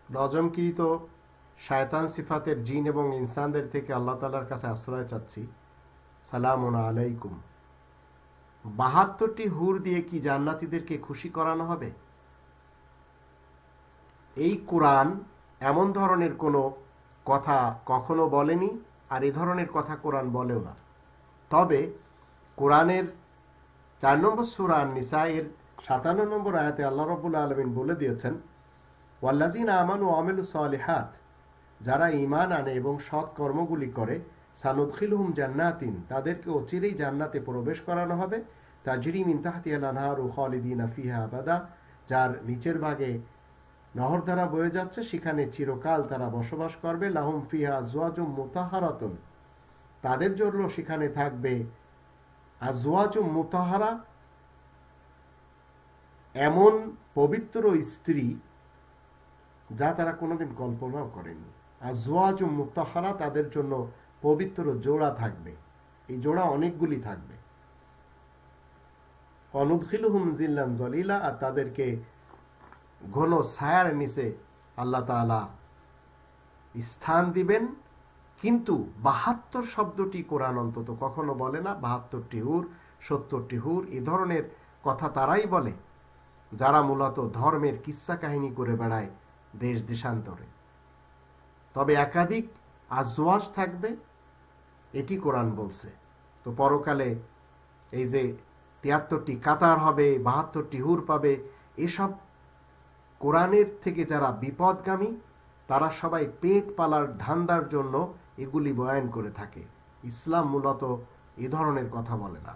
রজমকৃত শায়তান সিফাতের জিন এবং ইনসানদের থেকে আল্লাহ তাআলার কাছে আশ্রয় চাচ্ছি। সালামুন আলাইকুম। 72টি হুর দিয়ে কি জান্নাতীদেরকে খুশি করানো হবে? এই কোরআন এমন ধরনের কোনো কথা কখনো বলেনি, আর এ ধরনের কথা কোরআন বলেও না। তবে কোরআনের 4 নম্বর সূরা আন-নিসা এর 57 নম্বর আয়াতে আল্লাহ রাব্বুল আলামিন বলে দিয়েছেন, ওয়াল্লাযিনা আমানু ওয়া আমিলুস সালিহাত, যারা ঈমান আনে এবং সৎ কর্মগুলি করে, সানুদখিলুহুম জান্নাতিন, তাদেরকে অচিরেই জান্নাতে প্রবেশ করানো হবে, তাজরি মিন তাহতিহাল আনহারু খালিদিনা ফিহা আবাদা, যার নিচের ভাগে নহর দ্বারা বয়ে যাচ্ছে, সেখানে চিরকাল তারা বসবাস করবে। লাহুম ফিহা আজওয়াজুম মুতাহহারাতুন, তাদের জন্য সেখানে থাকবে আজওয়াজুম মুতাহহারা, এমন পবিত্র স্ত্রী যা তারা কোনোদিন কল্পনাও করেনি। আজওয়াজুম মুতাহহারা, তাদের জন্য পবিত্র জোড়া থাকবে। এই জোড়া অনেকগুলি থাকবে। অনুদখিলুহুম জিল্লান জলিলা, আর তাদেরকে ঘন ছায়ার নিচে আল্লাহ তাআলা স্থান দিবেন। কিন্তু 72 শব্দটি কোরআন অন্তত কখনো বলে না। 72টি হুর, 70টি হুর, এ ধরনের কথা তারাই বলে যারা মূলত ধর্মের কিস্সা কাহিনী করে বেড়ায় দেশ দেশান্তরে। তবে একাধিক আজওয়াজ থাকবে, এটি কোরআন বলছে। তো পরকালে এই যে 73টি কাতার হবে, 72টি হুর পাবে, এসব কোরআনের থেকে যারা বিপদগামী তারা সবাই পেট পালার ধান্দার জন্য এগুলি বয়ান করে থাকে। ইসলাম মূলত এ ধরনের কথা বলে না।